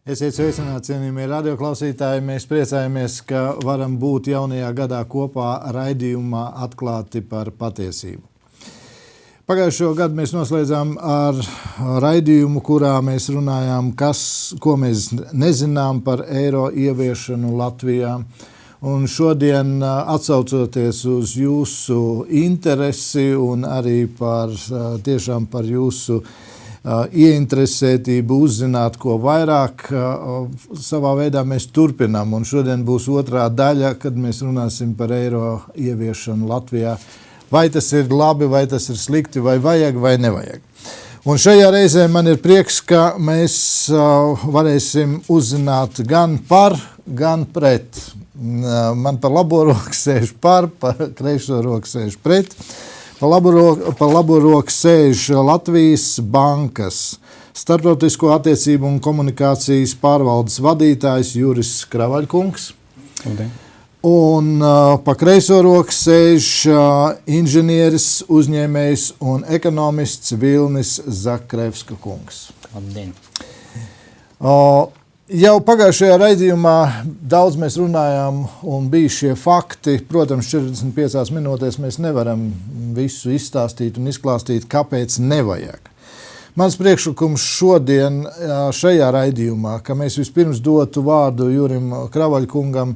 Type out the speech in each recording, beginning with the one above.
Esiet sveicināti, cienījamie radioklausītāji. Mēs priecājamies, ka varam būt jaunajā gadā kopā raidījumā Atklāti par patiesību. Pagājušo gadu mēs noslēdzām ar raidījumu, kurā mēs runājām, ko mēs nezinām par eiro ieviešanu Latvijā. Un šodien, atsaucoties uz jūsu interesi un arī tiešām par jūsu ieinteresētību uzzināt, ko vairāk, savā veidā mēs turpinām. Un šodien būs otrā daļa, kad mēs runāsim par eiro ieviešanu Latvijā. Vai tas ir labi, vai tas ir slikti, vai vajag, vai nevajag. Un šajā reizē man ir prieks, ka mēs varēsim uzzināt gan par, gan pret. Man par labo roku sēž par kreiso roku sēž pret. Pa labo roku sēž Latvijas Bankas starptautisko attiecību un komunikācijas pārvaldes vadītājs Juris Kravaļkungs. Un pa kreiso roku sēž inženieris, uzņēmējs un ekonomists Vilnis Zakrevska kungs. Labdien! Jau pagājušajā raidījumā daudz mēs runājām un bija šie fakti. Protams, 45 minūtēs mēs nevaram visu izstāstīt un izklāstīt, kāpēc nevajag. Mans priekšlikums šodien šajā raidījumā, ka mēs vispirms dotu vārdu Jurim Kravaļkungam,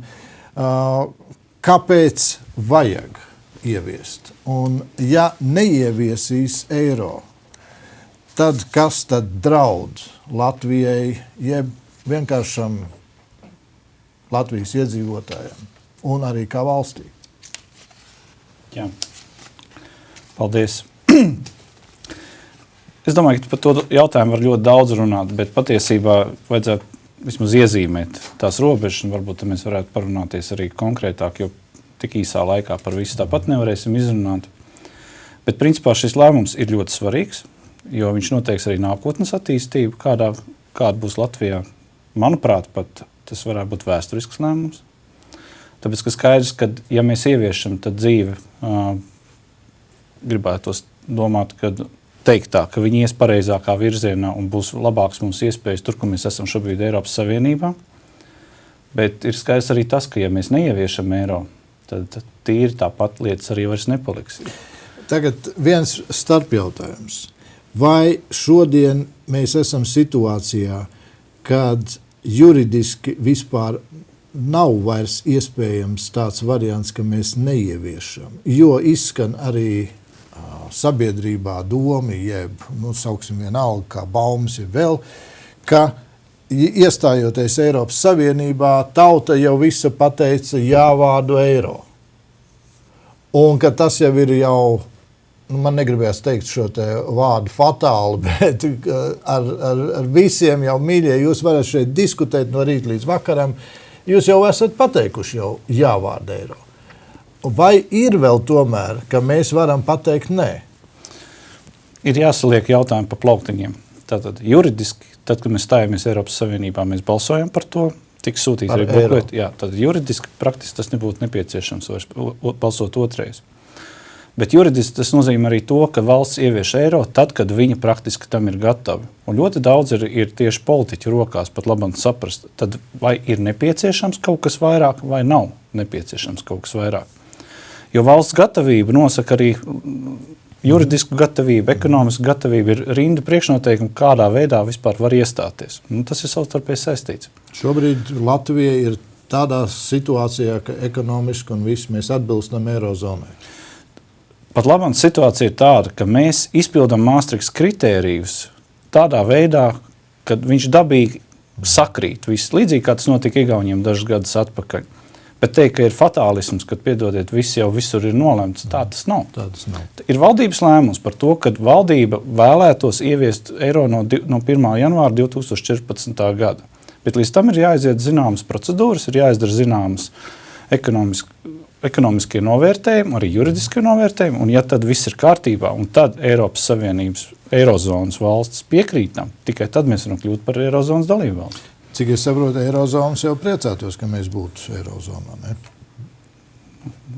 kāpēc vajag ieviest. Un ja neieviesīs eiro, tad kas tad draud Latvijai, jeb vienkāršam Latvijas iedzīvotājiem un arī kā valstī? Jā. Paldies. Es domāju, ka par to jautājumu var ļoti daudz runāt, bet patiesībā vajadzētu vismaz iezīmēt tās robežas, un varbūt mēs varētu parunāties arī konkrētāk, jo tik īsā laikā par visu tāpat nevarēsim izrunāt. Bet principā šis lēmums ir ļoti svarīgs, jo viņš noteiks arī nākotnes attīstību, kāda būs Latvijā. Manuprāt, pat tas varētu būt vēsturisks lēmums. Tāpēc, ka skaidrs, ka ja mēs ieviešam, tad dzīve gribētos domāt, ka teikt tā, ka viņi ies pareizākā virzienā un būs labāks mums iespējas tur, kur mēs esam šobrīd Eiropas Savienībā. Bet ir skaidrs arī tas, ka ja mēs neieviešam eiro, tad tīri tāpat lietas arī vairs nepaliks. Tagad viens starpjautājums. Vai šodien mēs esam situācijā, kad juridiski vispār nav vairs iespējams tāds variants, ka mēs neieviešam, jo izskan arī sabiedrībā domi, jeb, sauksim vienalga, kā baumas ir vēl, ka iestājoties Eiropas Savienībā, tauta jau visa pateica jā vārdu eiro. Un ka tas jau ir man negribējās teikt šo te vārdu fatāli, bet ar visiem jau mīļie, jūs varat šeit diskutēt no rīta līdz vakaram, jūs jau esat pateikuši jau jā vārdu eiro. Vai ir vēl tomēr, ka mēs varam pateikt nē? Ir jāsaliek jautājumi pa plauktiņiem. Tātad juridiski, tad, kad mēs stājāmies Eiropas Savienībā, mēs balsojam par to, tiks sūtīts arī bukleti. Jā, tad juridiski, praktiski tas nebūtu nepieciešams vairs balsot otrais. Bet juridiski tas nozīmē arī to, ka valsts ievieš eiro tad, kad viņa praktiski tam ir gatavi. Un ļoti daudz ir tieši politiķu rokās pat labam saprast, tad vai ir nepieciešams kaut kas vairāk vai nav nepieciešams kaut kas vairāk. Jo valsts gatavība nosaka arī juridisku gatavību, ekonomisku gatavību, ir rinda priekšnoteikumi, kādā veidā vispār var iestāties. Un tas ir savstarpēji saistīts. Šobrīd Latvija ir tādā situācijā, ka ekonomiski un viss mēs atbilstam eirozonai. Pat labāk situācija ir tāda, ka mēs izpildam Maastrichtas kritērijus tādā veidā, kad viņš dabīgi sakrīt viss. Līdzīgi kā tas notika Igauniem dažus gadus atpakaļ. Bet teikt, ka ir fatālisms, kad, piedodiet, viss jau visur ir nolemts, tā tas nav. Ir valdības lēmums par to, ka valdība vēlētos ieviest eiro no 1. janvāra 2014. gada. Bet līdz tam ir jāaiziet zināmas procedūras, ir jāizdara zināmas ekonomiskie novērtējumi, arī juridiskie novērtējumi, un ja tad viss ir kārtībā, un tad Eiropas Savienības, Eirozonas valsts piekrītam, tikai tad mēs varam kļūt par Eirozonas dalību valsti. Cik es saprotu, Eirozonas jau priecātos, ka mēs būtu Eirozonā, ne?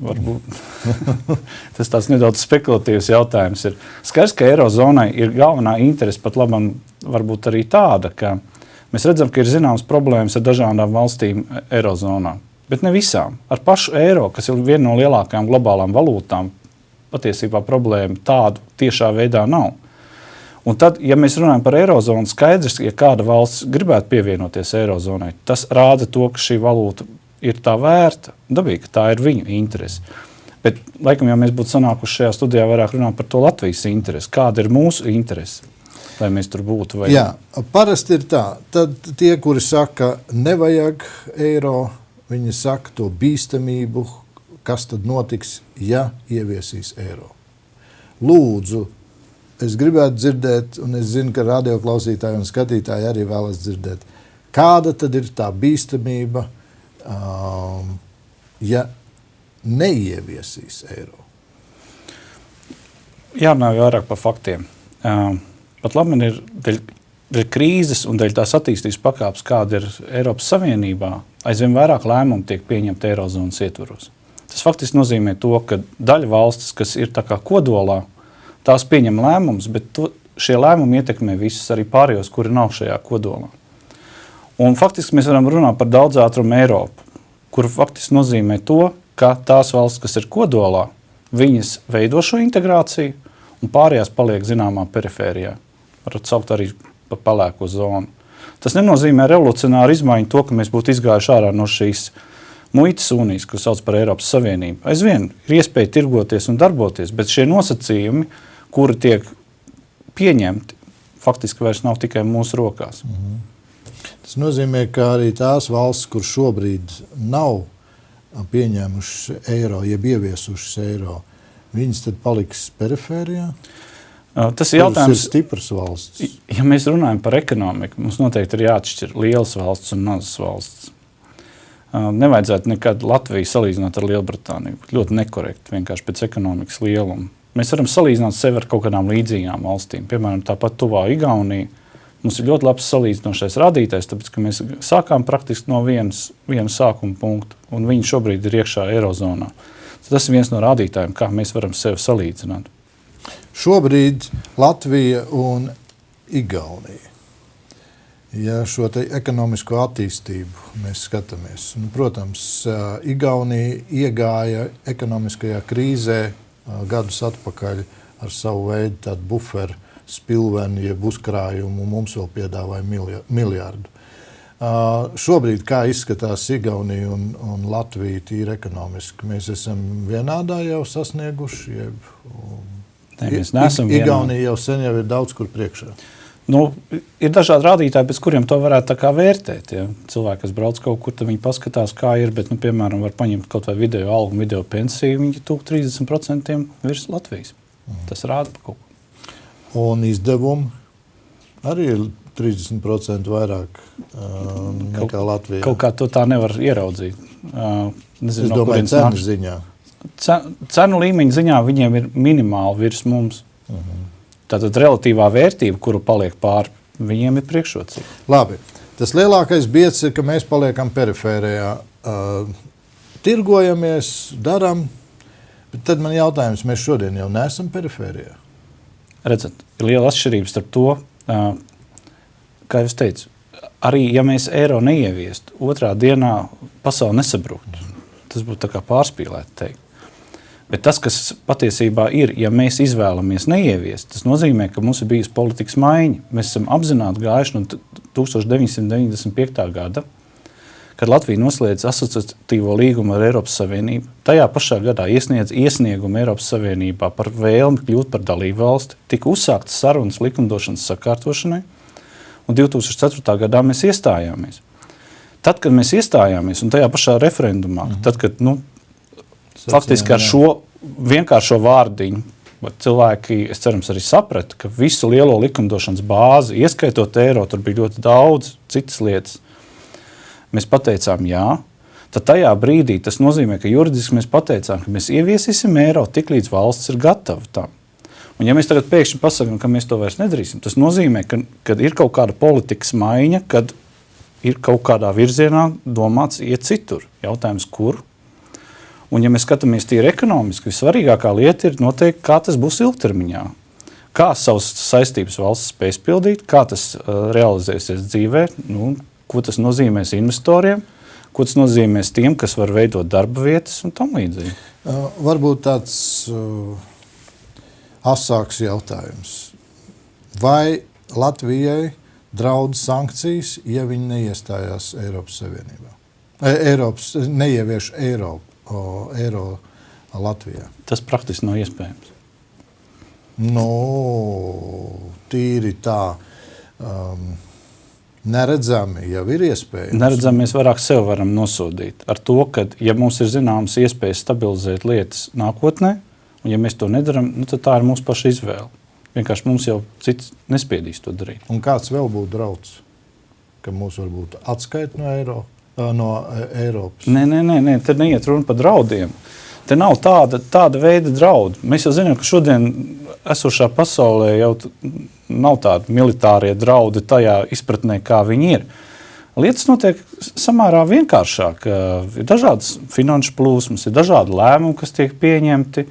Varbūt. Tas tāds nedaudz spekulatīvs jautājums ir. Skaidrs, ka Eirozonai ir galvenā interese pat labam varbūt arī tāda, ka Mēs redzam, ka ir zināmas problēmas ar dažādām valstīm Eirozonā, bet ne visām. Ar pašu eiro, kas ir viena no lielākajām globālām valūtām, patiesībā problēma tādu tiešā veidā nav. Un tad, ja mēs runājam par Eirozonu, skaidrs, ja kāda valsts gribētu pievienoties Eirozonai, tas rāda to, ka šī valūta ir tā vērta, dabīgi, ka tā ir viņu interese. Bet, laikam, ja mēs būtu sanākuši šajā studijā vairāk runāt par to Latvijas interesi, kāda ir mūsu interese, lai mēs tur būtu? Vai... Jā, parasti ir tā. Tad tie, kuri saka, nevajag eiro, viņi saka to bīstamību, kas tad notiks, ja ieviesīs eiro. Lūdzu, es gribētu dzirdēt, un es zinu, ka radioklausītāji un skatītāji arī vēlas dzirdēt, kāda tad ir tā bīstamība, ja neieviesīs eiro? Jārunā vairāk par faktiem. Pat labi ir dēļ krīzes un dēļ tās attīstības pakāpes, kāda ir Eiropas Savienībā, aizvien vairāk lēmumu tiek pieņemta Eirozonas ietvaros. Tas faktiski nozīmē to, ka daļa valstis, kas ir tā kā kodolā, tās pieņem lēmumus, bet šie lēmumi ietekmē visus arī pārējos, kuri nav šajā kodolā. Un faktiski mēs varam runāt par daudzātrumu Eiropu, kuru faktiski nozīmē to, ka tās valsts, kas ir kodolā, viņas veido šo integrāciju un pārējās paliek zināmā perifērijā. Varat saukt arī par pelēko zonu. Tas nenozīmē revolucionāru izmaiņu to, ka mēs būtu izgājuši ārā no šīs muitas unijas, ko sauc par Eiropas Savienību. Aizvien ir iespēja tirgoties un darboties, bet šie nosacījumi, kuri tiek pieņemti, faktiski vairs nav tikai mūsu rokās. Tas nozīmē, ka arī tās valsts, kur šobrīd nav pieņēmušas eiro, jeb ieviesušas eiro, viņas tad paliks perifērijā? Tas ir jautājums, ir stipras valsts. Ja mēs runājam par ekonomiku, mums noteikti ir jāatšķir lielas valsts un mazas valsts. Nevajadzētu nekad Latviju salīdzināt ar Lielbritāniju. Ļoti nekorekti, vienkārši pēc ekonomikas lieluma. Mēs varam salīdzināt sevi ar kaut kādām līdzīgām valstīm. Piemēram, tāpat tuvā Igaunija. Mums ir ļoti labs salīdzinošais rādītājs, tāpēc, ka mēs sākām praktiski no viena sākuma punkta, un viņi šobrīd ir iekšā Eirozonā. Tas ir viens no rādītājiem, kā mēs varam sevi salīdzināt. Šobrīd Latvija un Igaunija. Ja šo te ekonomisko attīstību mēs skatāmies, protams, Igaunija iegāja ekonomiskajā krīzē gadus atpakaļ ar savu veidu tādu buferu spilveni, jeb uzkrājumu, mums vēl piedāvāja miljardu. Šobrīd, kā izskatās Igaunija un Latvija tīri ekonomiski, mēs esam vienādā jau sasnieguši, jeb mēs neesam Igaunija jau sen jau ir daudz kur priekšā. Ir dažādi rādītāji, pēc kuriem to varētu tā kā vērtēt. Ja? Cilvēki, kas brauc kaut kur, tad viņi paskatās, kā ir, bet, piemēram, var paņemt kaut vai video algu un video pensiju, viņi ir 30% virs Latvijas. Tas rāda par kaut ko. Un izdevumi arī ir 30% vairāk nekā Latvijā. Kaut kā to tā nevar ieraudzīt. Nezinu, es domāju, cenu ziņā. Cenu līmeņa ziņā viņiem ir minimāli virs mums. Tātad relatīvā vērtība, kuru paliek pāri, viņiem ir priekšrocība. Labi. Tas lielākais bieds ir, ka mēs paliekam perifērijā. Tirgojamies, daram, bet tad man jautājums, mēs šodien jau neesam perifērijā. Redzat, ir liela atšķirība starp to, kā jūs teicu, arī ja mēs eiro neieviestu, otrā dienā pasaule nesabruktu. Tas būtu tā kā pārspīlēt teikt. Bet tas, kas patiesībā ir, ja mēs izvēlamies neieviest, tas nozīmē, ka mums ir bijusi politikas maiņa. Mēs esam apzināti gājuši no 1995. gada, kad Latvija noslēdz asociatīvo līgumu ar Eiropas Savienību. Tajā pašā gadā iesniedz iesniegumu Eiropas Savienībā par vēlmi kļūt par dalību valsti, tika uzsāktas sarunas likumdošanas sakārtošanai, un 2004. gadā mēs iestājāmies. Tad, kad mēs iestājāmies, un tajā pašā referendumā, tad, kad, faktiski ar šo vienkāršo vārdiņu cilvēki, es cerams, arī saprata, ka visu lielo likumdošanas bāzi, ieskaitot eiro, tur bija ļoti daudz citas lietas. Mēs pateicām jā, tad tajā brīdī tas nozīmē, ka juridiski mēs pateicām, ka mēs ieviesīsim eiro tik līdz valsts ir gatava tam. Un ja mēs tagad pēkšņi pasakām, ka mēs to vairs nedarīsim, tas nozīmē, ka ir kaut kāda politikas maiņa, kad ir kaut kādā virzienā domāts iet citur. Jautājums, kur? Un, ja mēs skatāmies tīri ekonomiski, vissvarīgākā lieta ir noteikti, kā tas būs ilgtermiņā. kā savas saistības valsts spēs pildīt, kā tas realizēsies dzīvē, ko tas nozīmēs investoriem, ko tas nozīmēs tiem, kas var veidot darba vietas un tam līdzīgi. Varbūt tāds asāks jautājums. Vai Latvijai draud sankcijas, ja viņi neiestājās Eiropas Savienībā? Neievieš eiro Latvijā. Tas praktiski nav iespējams. Tīri tā neredzami jau ir iespējams. Neredzami mēs vairāk sev varam nosodīt ar to, ka, ja mums ir zināmas iespējas stabilizēt lietas nākotnē, un ja mēs to nedaram, tad tā ir mūsu paša izvēle. Vienkārši mums jau cits nespiedīs to darīt. Un kāds vēl būtu drauds, ka mūs varbūt atskaita no Eiropas? Nē, te neiet runa par draudiem. Te nav tāda veida draudi. Mēs jau zinām, ka šodien esošā pasaulē jau nav tādi militārie draudi tajā izpratnē, kā viņi ir. Lietas notiek samērā vienkāršāk. Ir dažādas finanšu plūsmas, ir dažādi lēmumi, kas tiek pieņemti,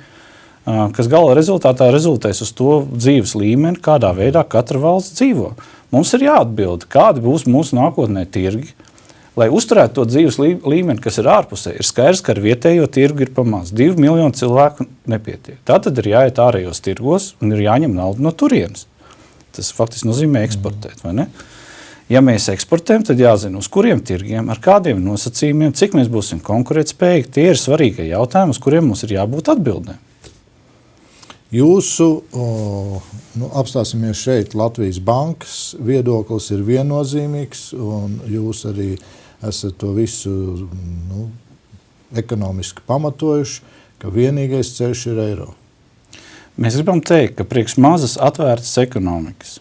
kas gala rezultātā rezultēs uz to dzīves līmeni, kādā veidā katra valsts dzīvo. Mums ir jāatbild, kādi būs mūsu nākotnē tirgi. Lai uzturētu to dzīves līmeni, kas ir ārpusē, ir skaidrs, ka ar vietējo tirgu ir pamāc. 2 miljoni cilvēku nepietiek. Tā tad ir jāiet ārējos tirgos un ir jāņem naudu no turienes. Tas faktiski nozīmē eksportēt, vai ne? Ja mēs eksportējam, tad jāzina, uz kuriem tirgiem, ar kādiem nosacījumiem, cik mēs būsim konkurētspējīgi. Tie ir svarīgi jautājumi, uz kuriem mums ir jābūt atbildēm. Jūsu, apstāsimies šeit, Latvijas bankas viedoklis ir viennozīmīgs, un jūs arī esat to visu ekonomiski pamatojuši, ka vienīgais ceļš ir eiro. Mēs gribam teikt, ka priekš mazas atvērtas ekonomikas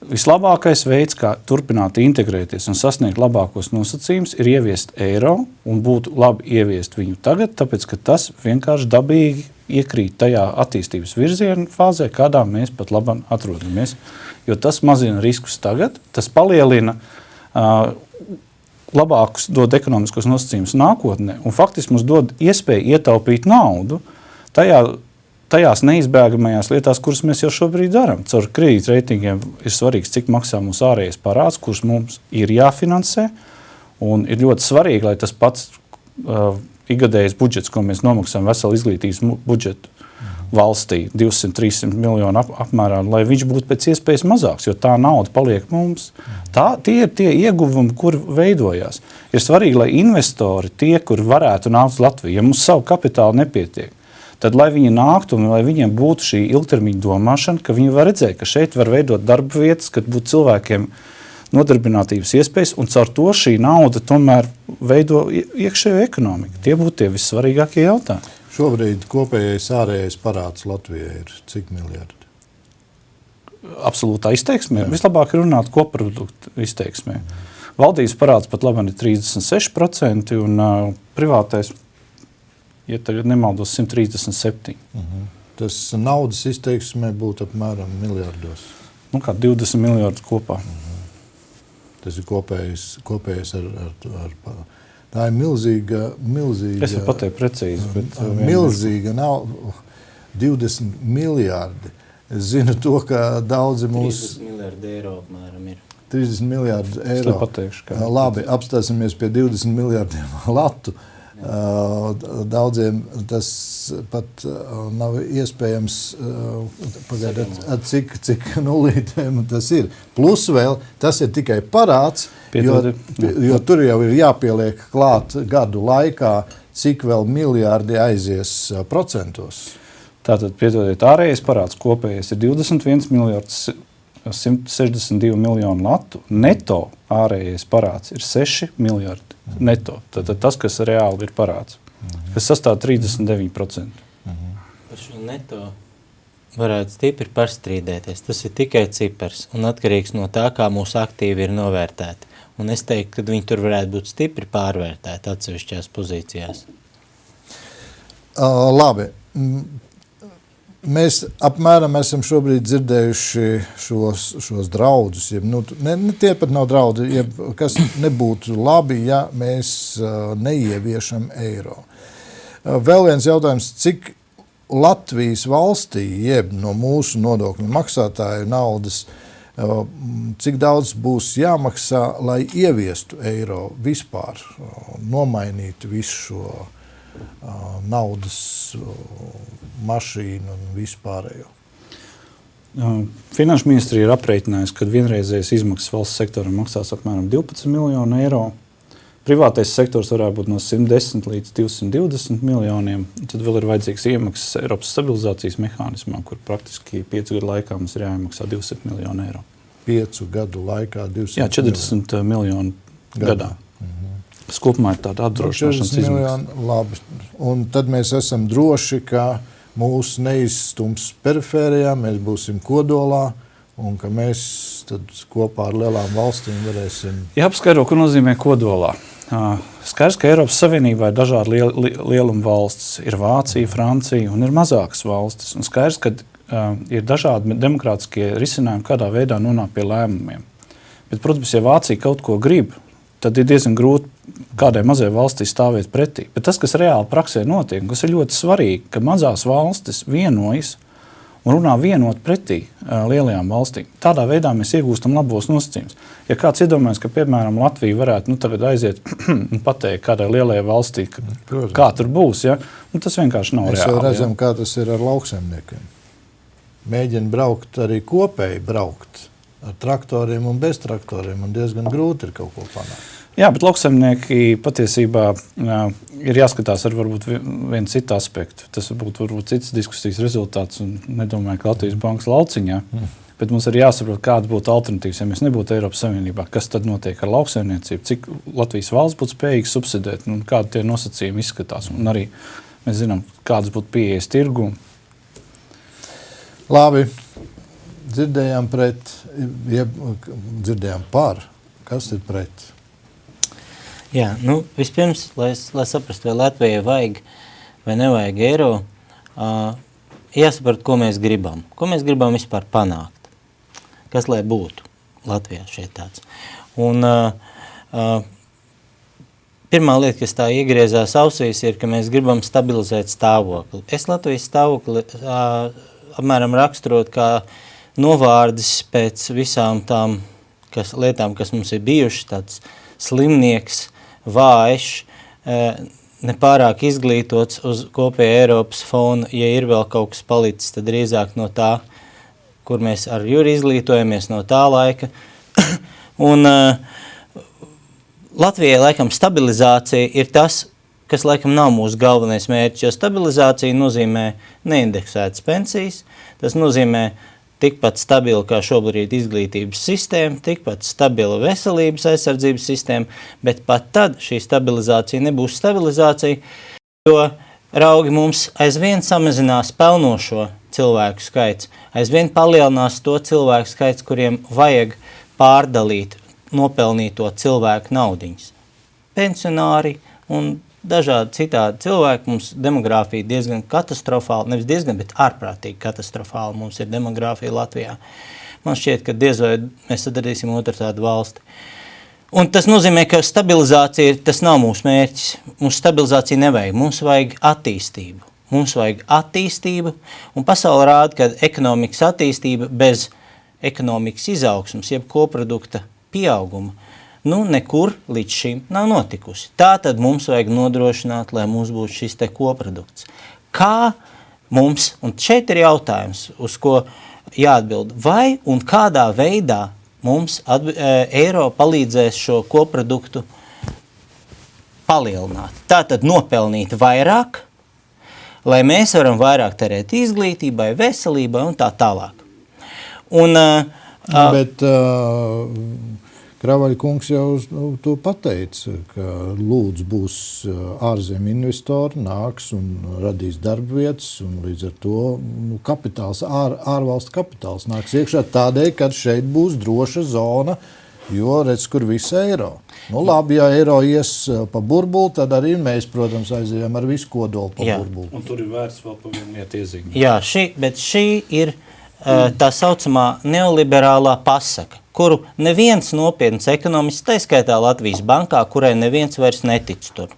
vislabākais veids, kā turpināt integrēties un sasniegt labākos nosacījumus, ir ieviest eiro, un būtu labi ieviest viņu tagad, tāpēc, ka tas vienkārši dabīgi iekrīt tajā attīstības virziena fāzē, kādā mēs pat labam atrodamies. Jo tas mazina riskus tagad, tas palielina labākus, dod ekonomiskos nosacījumus nākotnē, un faktiski mums dod iespēju ietaupīt naudu tajās neizbēgamajās lietās, kuras mēs jau šobrīd darām. Caur kredītreitingiem ir svarīgs, cik maksā mūsu ārējais parāds, kurš mums ir jāfinansē, un ir ļoti svarīgi, lai tas pats ikgadējais budžets, ko mēs nomaksājam veselu izglītības budžetu valstī, 200-300 miljonu apmērā, lai viņš būtu pēc iespējas mazāks, jo tā nauda paliek mums. Tie ir tie ieguvumi, kur veidojās. Ir svarīgi, lai investori, tie, kur varētu nākt uz Latviju, ja mums savu kapitālu nepietiek, tad, lai viņi nāktu un lai viņiem būtu šī ilgtermiņa domāšana, ka viņi var redzēt, ka šeit var veidot darba vietas, kad būtu cilvēkiem nodarbinātības iespējas, un caur to šī nauda tomēr veido iekšējo ekonomiku. Tie būtu tie vissvarīgākie jautājumi. Šobrīd kopējais ārējais parāds Latvijai ir cik miljardi? Absolūtā izteiksmē. Vislabāk ir runāt koproduktu izteiksmē. Valdības parāds pat labāk ir 36%, un privātais, ja tagad nemaldos, 137. Tas naudas izteiksmē būtu apmēram miljardos. Kā 20 miljardi kopā. Tas ir kopējais ar tā ir milzīga. Es jau pateicu precīzi, bet milzīga nav 20 miljardi. Es zinu to, ka daudzi 30 miljardi eiro apmēram ir. 30 miljardi eiro. Es pateikšu, kā. Labi, apstāsimies pie 20 miljardiem latu. Daudziem tas pat nav iespējams cik nulītēm tas ir. Plus vēl, tas ir tikai parāds, jo tur jau ir jāpieliek klāt gadu laikā, cik vēl miljārdi aizies procentos. Tātad, piedodiet, ārējais parāds kopējais ir 21 miljards 162 miljonu latu. Neto ārējais parāds ir 6 miljardi. Neto. Tātad tas, kas reāli ir parāds, kas sastāv 39%. Par šo neto varētu stipri pārstrīdēties. Tas ir tikai cipars un atkarīgs no tā, kā mūsu aktīvi ir novērtēti. Un es teiktu, ka viņi tur varētu būt stipri pārvērtēti atsevišķās pozīcijās. Labi. Mēs apmēram esam šobrīd dzirdējuši šos draudus. Ne tie pat nav draudi, kas nebūtu labi, ja mēs neieviešam eiro. Vēl viens jautājums, cik Latvijas valstī, jeb no mūsu nodokļu maksātāju naudas, cik daudz būs jāmaksā, lai ieviestu eiro vispār, nomainītu visu šo naudas mašīnu un vispārējo? Finanšu ministrija ir aprēķinājusi, ka vienreizējas izmaksas valsts sektoram maksās apmēram 12 miljonu eiro. Privātais sektors varētu būt no 110 līdz 220 miljoniem. Tad vēl ir vajadzīgs iemaksas Eiropas stabilizācijas mehānismā, kur praktiski 5 gadu laikā mums ir jāiemaksā 200 miljonu eiro. 5 gadu laikā 200 Jā, 40 miljonu gadā. Tas kopumā ir tāda apdrošināšanas izmaksas. Labi. Un tad mēs esam droši, ka mūs neizstums perifērijā, mēs būsim kodolā, un ka mēs tad kopā ar lielām valstīm varēsim... Jāpaskaidro, ko nozīmē kodolā. Skaidrs, ka Eiropas Savienībā ir dažādi lieluma valstis. Ir Vācija, Francija un ir mazākas valstis. Un skaidrs, ka ir dažādi demokrātiskie risinājumi, kādā veidā nonāk pie lēmumiem. Bet, protams, ja Vācija kaut ko grib, tad ir diezgan grūti kādai mazai valstī stāvēt pretī. Bet tas, kas reāli praksē notiek, kas ir ļoti svarīgi, ka mazās valstis vienojas un runā vienot pretī lielajām valstīm. Tādā veidā mēs iegūstam labos nosacījumus. Ja kāds iedomājas, ka, piemēram, Latvija varētu tagad aiziet un pateikt kādai lielajai valstī, kā tur būs, ja? Tas vienkārši nav reāli. Mēs jau redzam, kā tas ir ar lauksaimniekiem. Mēģina braukt arī kopēji braukt ar traktoriem un bez traktoriem, un diezgan grūti ir kaut ko panākt. Jā, bet lauksaimnieki patiesībā ir jāskatās ar varbūt vienu citu aspektu. Tas varbūt cits diskusijas rezultāts, un nedomāju, ka Latvijas bankas lauciņā, bet mums ir jāsaprot, kāda būtu alternatīvas, ja mēs nebūtu Eiropas Savienībā. Kas tad notiek ar lauksaimniecību, cik Latvijas valsts būtu spējīga subsidēt, un kādi tie nosacījumi izskatās. Un arī mēs zinām, kādas būtu pieejas tirgu. Labi, dzirdējām pret, dzirdējām par. Kas ir pret? Jā, vispirms, lai saprastu, vai Latvijai vajag vai nevajag eiro, jāsaprot, ko mēs gribam. Ko mēs gribam vispār panākt? Kas lai būtu Latvijā šeit tāds? Un pirmā lieta, kas tā iegriezās ausīs, ir, ka mēs gribam stabilizēt stāvokli. Es Latvijas stāvokli apmēram raksturot kā novārdis pēc visām tām lietām, kas mums ir bijuši, tāds slimnieks, vājš, nepārāk izglītots uz kopēja Eiropas fona. Ja ir vēl kaut kas palicis, tad drīzāk no tā, kur mēs ar Juri izglītojamies no tā laika. Un Latvijai laikam stabilizācija ir tas, kas laikam nav mūsu galvenais mērķis, jo stabilizācija nozīmē neindeksētas pensijas, tas nozīmē tikpat stabila kā šobrīd izglītības sistēma, tikpat stabila veselības aizsardzības sistēma, bet pat tad šī stabilizācija nebūs stabilizācija, jo raugi mums aizvien samazinās pelnošo cilvēku skaits, aizvien palielinās to cilvēku skaits, kuriem vajag pārdalīt nopelnīto cilvēku naudiņas. Pensionāri un dažādi citādi cilvēki, mums demogrāfija diezgan katastrofāli, nevis diezgan, bet ārprātīgi katastrofāli mums ir demogrāfija Latvijā. Man šķiet, ka diez vai mēs atradīsim otru tādu valsti. Un tas nozīmē, ka stabilizācija, tas nav mūsu mērķis. Mums stabilizācija nevajag, mums vajag attīstību. Mums vajag attīstību, un pasaule rāda, ka ekonomikas attīstība bez ekonomikas izaugsmas, jeb koprodukta pieauguma, nekur līdz šim nav notikusi. Tā tad mums vajag nodrošināt, lai mums būtu šis te koprodukts. Kā mums, un šeit ir jautājums, uz ko jāatbild, vai un kādā veidā mums eiro palīdzēs šo koproduktu palielināt. Tātad nopelnīt vairāk, lai mēs varam vairāk terēt izglītībai, veselībai un tā tālāk. Un, bet Kravaļa kungs jau to pateica, ka lūdzu būs ārzem investori, nāks un radīs darba vietas, un līdz ar to kapitāls, ārvalstu kapitāls nāks iekšā tādēļ, kad šeit būs droša zona, jo redz, kur visu eiro. Labi, ja eiro ies pa burbuli, tad arī mēs, protams, aizējām ar visu kodolu pa burbuli. Un tur ir vērts vēl pa vienu lietu iezīmēt. Jā, bet šī ir tā saucamā neoliberālā pasaka, kuru neviens nopietns ekonomists, tā skaitā Latvijas bankā, kurai neviens vairs netic tur.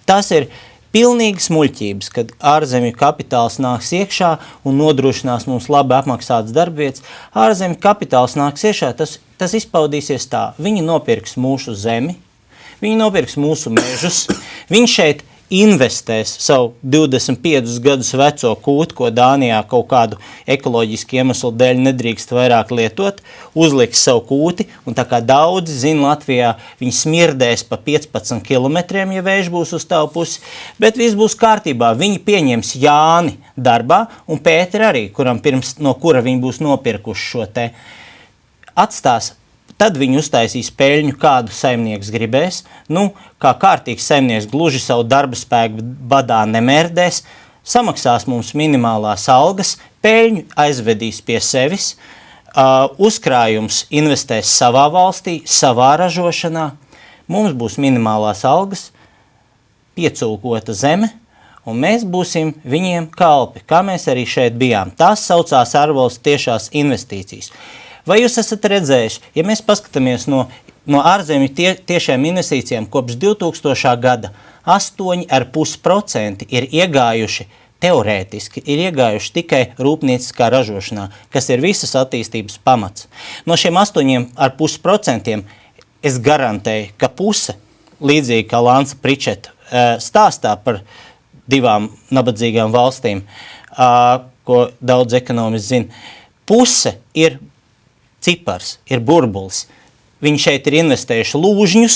Tas ir Pilnīgas muļķības, kad ārzemju kapitāls nāks iekšā un nodrošinās mums labi apmaksātas darbvietas. Ārzemju kapitāls nāks iekšā, tas izpaudīsies tā. Viņi nopirks mūsu zemi, viņi nopirks mūsu mežus, viņi šeit investēs savu 25 gadus veco kūtu, ko Dānijā kaut kādu ekoloģisku iemeslu dēļ nedrīkst vairāk lietot, uzliks savu kūti, un tā kā daudzi zina Latvijā, viņi smirdēs pa 15 kilometriem, ja vējš būs uz tavu pusi, bet viss būs kārtībā. Viņi pieņems Jāni darbā, un Pēteri arī, no kura viņi būs nopirkuši šo te, atstās. Tad viņi uztaisīs peļņu, kādu saimnieks gribēs. Kā kārtīgs saimnieks gluži savu darba spēku badā nemērdēs, samaksās mums minimālās algas, peļņu aizvedīs pie sevis, uzkrājums investēs savā valstī, savā ražošanā, mums būs minimālās algas, piecūkota zeme, un mēs būsim viņiem kalpi, kā mēs arī šeit bijām. Tās saucās ārvalstu tiešās investīcijas. Vai jūs esat redzējuši, ja mēs paskatāmies no ārzemju tiešām investīcijām kopš 2000. gada, 8,5% ir iegājuši teorētiski, ir iegājuši tikai rūpnieciskā ražošanā, kas ir visas attīstības pamats. No šiem 8,5% es garantēju, ka puse, līdzīgi kā Lāns Pričeta stāstā par divām nabadzīgām valstīm, ko daudz ekonomisti zina, puse ir cipars, ir burbulis. Viņi šeit ir investējuši lūžņus,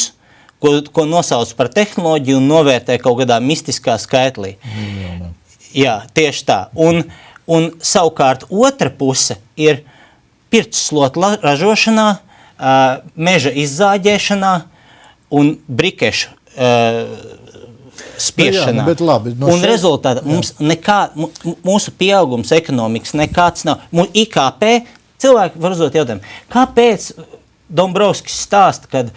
ko nosauc par tehnoloģiju un novērtē kaut kādā mistiskā skaitlī. Jā, tieši tā. Un savukārt otra puse ir pirts slotu ražošanā, meža izzāģēšanā un brikešu spiešanā. Bet labi, un rezultātā mūsu pieaugums ekonomikas nekāds nav. IKP cilvēki var uzdot jautājumu, kāpēc Dombrovskis stāsta, kad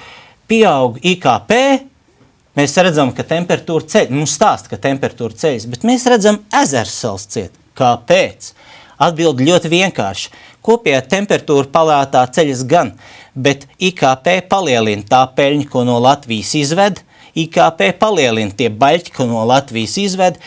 pieaug IKP, mēs redzam, ka temperatūra ceļ, mums stāsta, ka temperatūra ceļas, bet mēs redzam Ezersals ciet. Kāpēc? Atbildi ļoti vienkārši. Kopējā temperatūra palētā ceļas gan, bet IKP palielina tā peļņa, ko no Latvijas izved, IKP palielina tie baļķi, ko no Latvijas izved,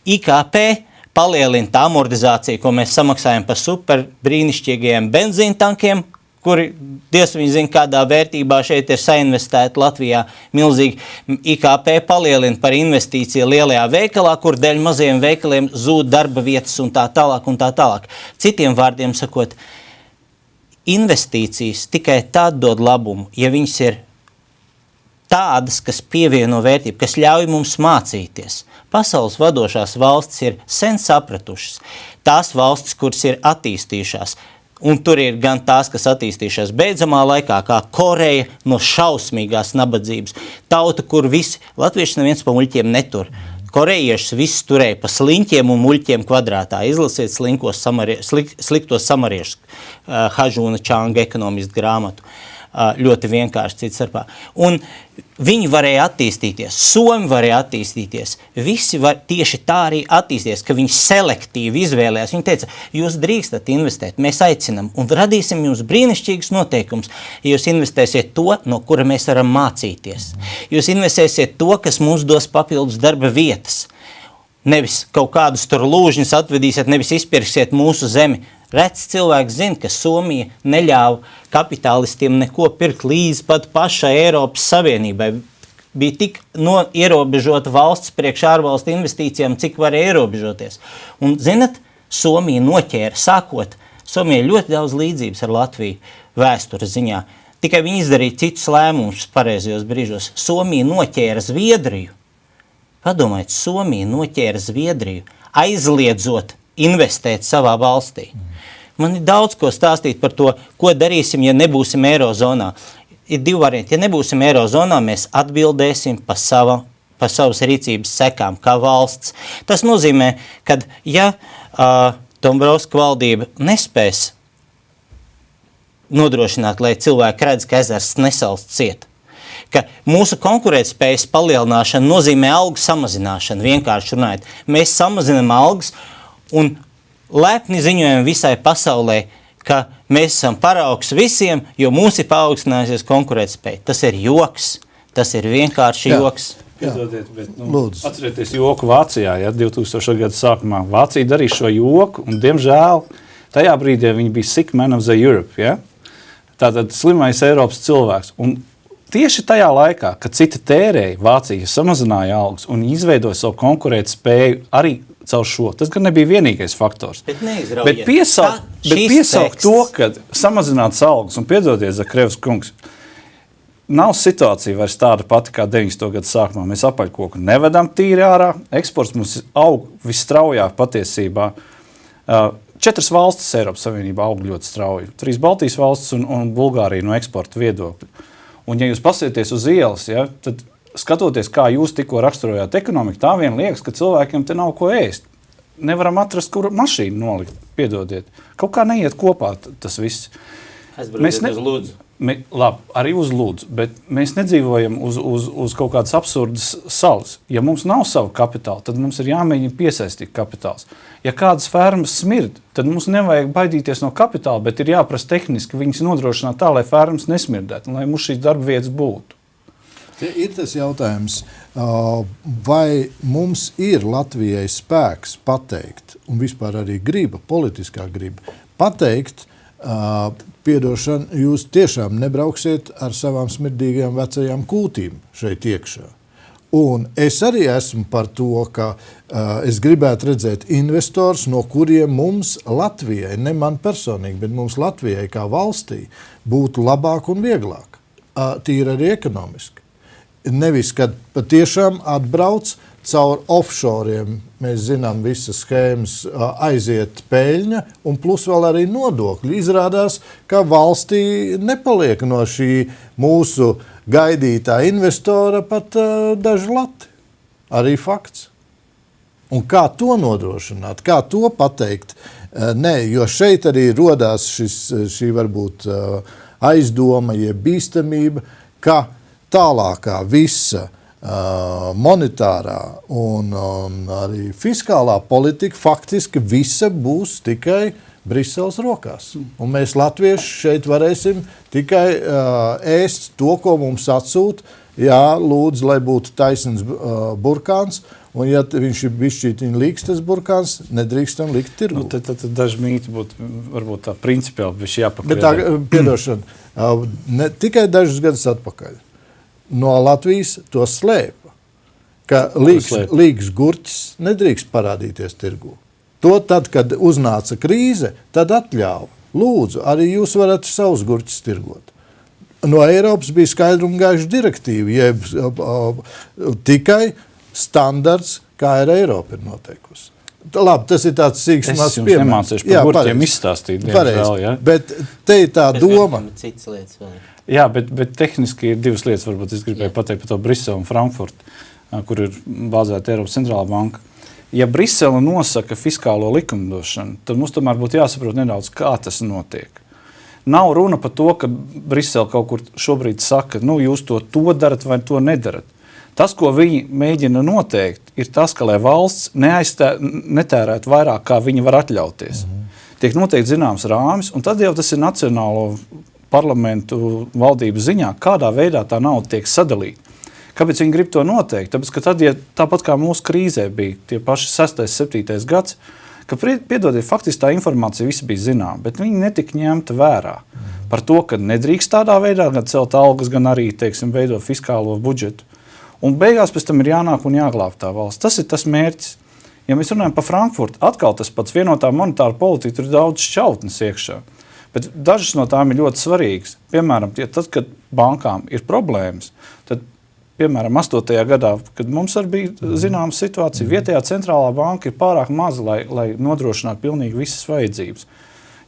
IKP palielina tā amortizācija, ko mēs samaksājam par super brīnišķīgajiem benzīntankiem, kuri, Dievs viņi zina, kādā vērtībā šeit ir sainvestēta Latvijā milzīgi. IKP palielina par investīciju lielajā veikalā, kur dēļ mazajiem veikaliem zūd darba vietas un tā tālāk un tā tālāk. Citiem vārdiem sakot, investīcijas tikai tad dod labumu, ja viņas ir tādas, kas pievieno vērtību, kas ļauj mums mācīties. Pasaules vadošās valstis ir sen sapratušas. Tās valstis, kuras ir attīstījušās, un tur ir gan tās, kas attīstījušās beidzamā laikā, kā Koreja no šausmīgās nabadzības. Tauta, kur visi, latvieši neviens pa muļķiem netur. Korejiešus visus turēja pa sliņķiem un muļķiem kvadrātā. Izlasiet sliktos samariešus, Hažūna Čanga ekonomistu grāmatu. Ļoti vienkārši cits starpā. Un viņi varēja attīstīties, Somi varēja attīstīties, visi var tieši tā arī attīstīties, ka viņi selektīvi izvēlējās. Viņi teica, jūs drīkstat investēt, mēs aicinam un radīsim jums brīnišķīgus noteikumus, ja jūs investēsiet to, no kura mēs varam mācīties. Jūs investēsiet to, kas mums dos papildus darba vietas. Nevis kaut kādus tur lūžņus atvedīsiet, nevis izpirksiet mūsu zemi. Rets cilvēks zina, ka Somija neļāva kapitālistiem neko pirkt līdz pat pašai Eiropas Savienībai. Bija tik ierobežota valsts priekš ārvalstu investīcijām, cik varēja ierobežoties. Un, zinat, Somija noķēra, Somija ļoti daudz līdzības ar Latviju vēstures ziņā. Tikai viņi izdarīja citus lēmumus pareizajos brīžos. Somija noķēra Zviedriju. Padomājiet, Somija noķēra Zviedriju, aizliedzot investēt savā valstī. Man ir daudz ko stāstīt par to, ko darīsim, ja nebūsim Eirozonā. Ir divi varianti. Ja nebūsim Eirozonā, mēs atbildēsim par savas rīcības sekām kā valsts. Tas nozīmē, ka ja Dombrovska valdība nespēs nodrošināt, lai cilvēki redz, ka ezers nesalst ciet, ka mūsu konkurētspējas palielināšana nozīmē algu samazināšanu, vienkārši runājot. Mēs samazinām algas un lepni ziņojam visai pasaulē, ka mēs esam paraugs visiem, jo mums ir paaugstinājusies konkurētspēja. Tas ir joks, tas ir vienkārši joks. Piedodiet, bet atcerieties joku Vācijā, 2000. Gada sākumā. Vācija darīja šo joku, un, diemžēl, tajā brīdī viņi bija sick man of the Europe. Ja? Tātad slimais Eiropas cilvēks. Un tieši tajā laikā, kad citi tērēja, Vācija samazināja algas un izveidoja savu konkurētspēju arī caur šo. Tas gan nebija vienīgais faktors. Bet piesaukt to, ka samazināts algas, un piedodiet, Zakrevs kungs, nav situācija vairs tāda pati kā 90. Gada sākumā. Mēs apaļkoku nevedam tīri ārā, eksports mums aug visstraujāk patiesībā. 4 valstis Eiropas Savienībā aug ļoti strauji. 3 Baltijas valstis un Bulgārija no eksporta viedokļa. Un ja jūs pasieties uz ielas, tad skatoties, kā jūs tikko raksturojāt ekonomiku, tā vien liekas, ka cilvēkiem te nav ko ēst. Nevaram atrast, kur mašīnu nolikt, piedodiet. Kaut kā neiet kopā tas viss. Aizbrauciet uz Lūdzu. Labi, arī uz Lūdzu, bet mēs nedzīvojam uz kaut kādas absurdas salas. Ja mums nav sava kapitāla, tad mums ir jāmēģina piesaistīt kapitāls. Ja kādas fermas smird, tad mums nevajag baidīties no kapitāla, bet ir jāprasa tehniski viņas nodrošināt tā, lai fermas nesmirdētu un lai mums šīs darba vietas būtu. Ir tas jautājums, vai mums ir Latvijai spēks pateikt, un vispār arī griba, politiskā griba, pateikt, piedošana, jūs tiešām nebrauksiet ar savām smirdīgajām vecajām kūtīm šeit iekšā. Un es arī esmu par to, ka es gribētu redzēt investors, no kuriem mums Latvijai, ne man personīgi, bet mums Latvijai kā valstī būtu labāk un vieglāk, tīri arī ekonomiski. Nevis, kad patiešām atbrauc caur offshoriem, mēs zinām visas schēmas, aiziet peļņa un plus vēl arī nodokļi. Izrādās, ka valstī nepaliek no šī mūsu gaidītā investora pat daži lati. Arī fakts. Un kā to nodrošināt, kā to pateikt? Nē, jo šeit arī rodās šī varbūt aizdoma, jeb bīstamība, ka tālākā visa monetārā un arī fiskālā politika faktiski visa būs tikai Briseles rokās. Un mēs latvieši šeit varēsim tikai ēst to, ko mums atsūt. Jā, lūdzu, lai būtu taisns burkāns, un ja viņš ir bišķītiņ līks, tas burkāns, nedrīkstam likt tirgu. Tad daži mīti būtu varbūt tā principiāli, bet jāpakļauj. Bet tā, piedošana, ne tikai dažus gadus atpakaļ. No Latvijas to slēpa, ka līgs gurķis nedrīkst parādīties tirgū. To tad, kad uznāca krīze, tad atļāva. Lūdzu, arī jūs varat savus gurķus tirgot. No Eiropas bija skaidra un gaiša direktīva, jeb tikai standarts, kā ir Eiropa ir noteikusi. Labi, tas ir tāds sīks maz piemērs. Es jums nemācīšu par gurķiem izstāstīt, diemžēl. Ja? Bet te ir tā doma. Citas lietas vēl. Jā, bet tehniski ir 2 lietas, varbūt es gribēju pateikt par to Briseli un Frankfurtu, kur ir bāzēta Eiropas centrālā banka. Ja Brisele nosaka fiskālo likumdošanu, tad mums tomēr būtu jāsaprot nedaudz, kā tas notiek. Nav runa par to, ka Brisele kaut kur šobrīd saka, jūs to darat vai to nedarat. Tas, ko viņi mēģina noteikt, ir tas, ka lai valsts netērētu vairāk, kā viņi var atļauties. Tiek noteikti zināms rāmis, un tad jau tas ir nacionālo parlamentu valdības ziņā, kādā veidā tā nauda tiek sadalīta. Kāpēc viņi grib to noteikt? Tāpēc, ka tad, ja tāpat kā mūsu krīzē bija tie paši 6. 7. gads, ka, piedodiet, faktiski tā informācija visi bija zinām, bet viņi netika ņemta vērā. Par to, ka nedrīkst tādā veidā gan celt algas, gan arī, veidot fiskālo budžetu. Un beigās pēc tam ir jānāk un jāglāb tā valsts. Tas ir tas mērķis. Ja mēs runājam par Frankfurtu, atkal tas pats vienotā monetāra politika, tur ir daudz šķautnes iekšā. Bet dažas no tām ir ļoti svarīgas. Piemēram, tad, kad bankām ir problēmas, tad, piemēram, 8. gadā, kad mums arī bija zināma situācija, vietējā centrālā banka ir pārāk maza, lai nodrošinātu pilnīgi visas vajadzības.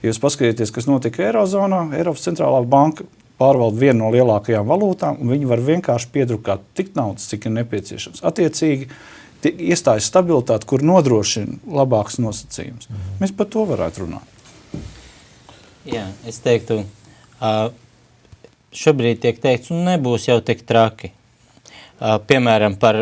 Ja jūs paskatieties, kas notika Eirozonā, Eiropas centrālā banka pārvalda vienu no lielākajām valūtām, un viņi var vienkārši piedrukāt tik naudas, cik ir nepieciešams. Attiecīgi, iestājas stabilitāte, kur nodrošina labāks nosacījums. Mēs par to varētu runāt. Jā, es teiktu, šobrīd tiek teikts, un nebūs jau tik traki. Piemēram, par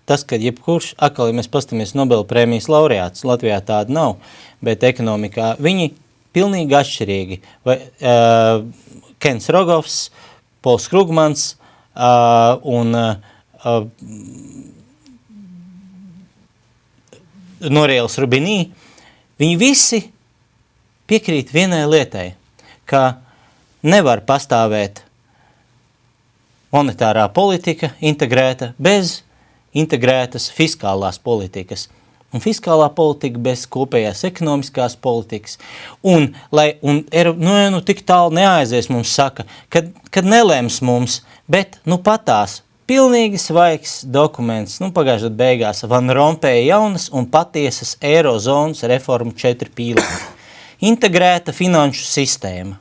tas, ka jebkurš, atkal, ja mēs pastamies Nobela prēmijas laureāts, Latvijā tāda nav, bet ekonomikā viņi pilnīgi atšķirīgi. Kens Rogovs, Pols Krugmans un Norielas Rubinī, viņi visi piekrīt vienai lietai, ka nevar pastāvēt monetārā politika integrēta bez integrētas fiskālās politikas. Un fiskālā politika bez kopējās ekonomiskās politikas. Un tik tālu neaizies mums saka, kad nelēms mums, bet patās pilnīgi svaigs dokuments, pagājušajā beigās Van Rompuya jaunas un patiesas eirozonas reformu 4 pīlāri. Integrēta finanšu sistēma,